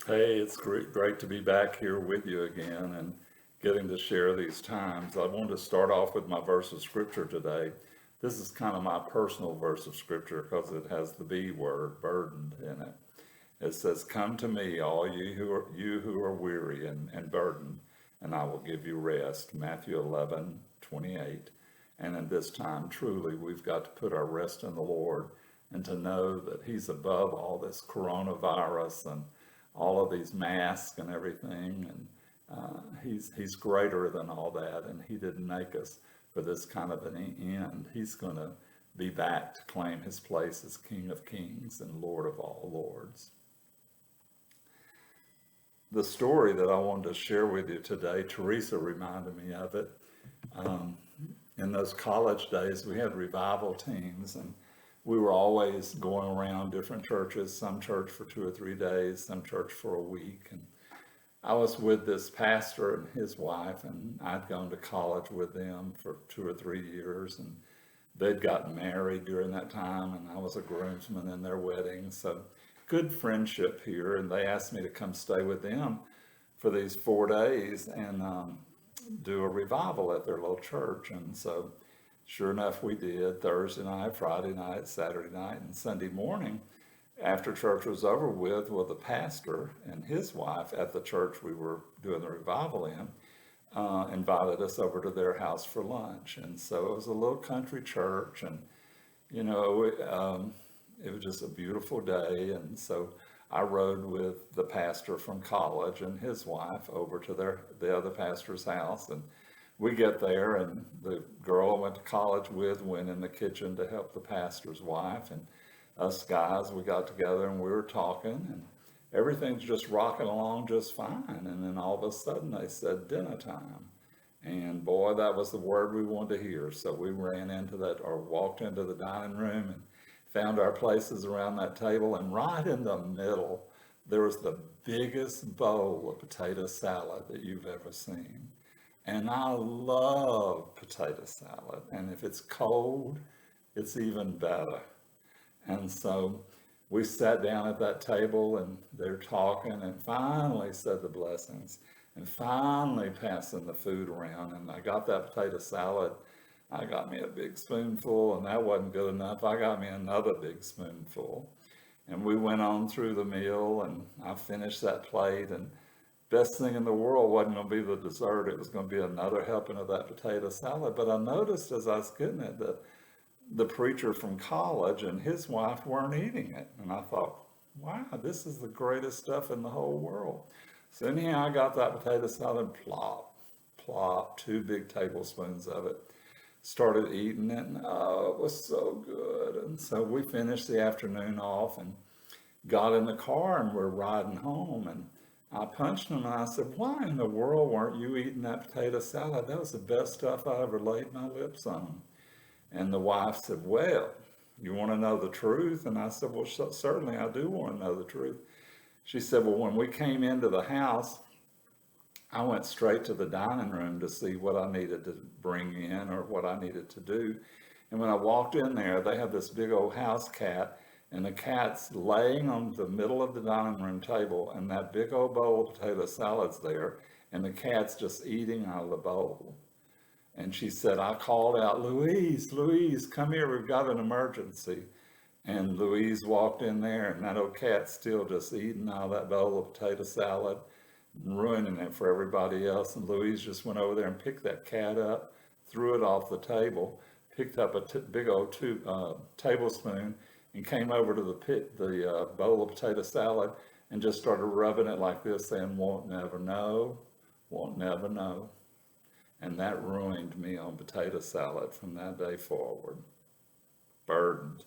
Hey, it's great to be back here with you again and getting to share these times. I wanted to start off with my verse of scripture today. This is kind of my personal verse of scripture because it has the B word, burdened, in it. It says, "Come to me, all you who are weary and burdened, and I will give you rest." Matthew 11:28. And in this time, truly, we've got to put our rest in the Lord and to know that He's above all this coronavirus and all of these masks and everything. And he's greater than all that. And He didn't make us for this kind of an end. He's going to be back to claim His place as King of Kings and Lord of all lords. The story that I wanted to share with you today, Teresa reminded me of it. Um, in those college days, we had revival teams, and we were always going around different churches, some church for 2 or 3 days, some church for a week. And I was with this pastor and his wife, and I'd gone to college with them for 2 or 3 years, and they'd gotten married during that time, and I was a groomsman in their wedding. So good friendship here, and they asked me to come stay with them for these 4 days and do a revival at their little church. And so sure enough, we did Thursday night, Friday night, Saturday night, and Sunday morning. After church was over with, well, the pastor and his wife at the church we were doing the revival in invited us over to their house for lunch. And so it was a little country church, and you know, it was just a beautiful day. And so I rode with the pastor from college and his wife over to the other pastor's house, and we get there, and the girl I went to college with went in the kitchen to help the pastor's wife, and us guys, we got together and we were talking, and everything's just rocking along just fine. And then all of a sudden they said dinner time. And boy, that was the word we wanted to hear. So we ran into that, or walked into the dining room and found our places around that table. And right in the middle, there was the biggest bowl of potato salad that you've ever seen. And I love potato salad. And if it's cold, it's even better. And so we sat down at that table, and they're talking and finally said the blessings and finally passing the food around. And I got that potato salad. I got me a big spoonful, and that wasn't good enough. I got me another big spoonful. And we went on through the meal, and I finished that plate. And best thing in the world wasn't going to be the dessert. It was going to be another helping of that potato salad. But I noticed as I was getting it that the preacher from college and his wife weren't eating it. And I thought, wow, this is the greatest stuff in the whole world. So anyhow, I got that potato salad, plop, plop, 2 big tablespoons of it. Started eating it, and oh, it was so good. And so we finished the afternoon off and got in the car, and we're riding home. And I punched him, and I said, why in the world weren't you eating that potato salad? That was the best stuff I ever laid my lips on. And the wife said, well, you want to know the truth? And I said, well, certainly I do want to know the truth. She said, well, when we came into the house, I went straight to the dining room to see what I needed to bring in or what I needed to do. And when I walked in there, they had this big old house cat, and the cat's laying on the middle of the dining room table, and that big old bowl of potato salad's there, and the cat's just eating out of the bowl. And she said, I called out, Louise, Louise, come here, we've got an emergency. And Louise walked in there, and that old cat's still just eating out of that bowl of potato salad, ruining it for everybody else. And Louise just went over there and picked that cat up, threw it off the table, picked up a big old tablespoon, and came over to the bowl of potato salad and just started rubbing it like this, saying, won't never know, won't never know. And that ruined me on potato salad from that day forward. Burdened.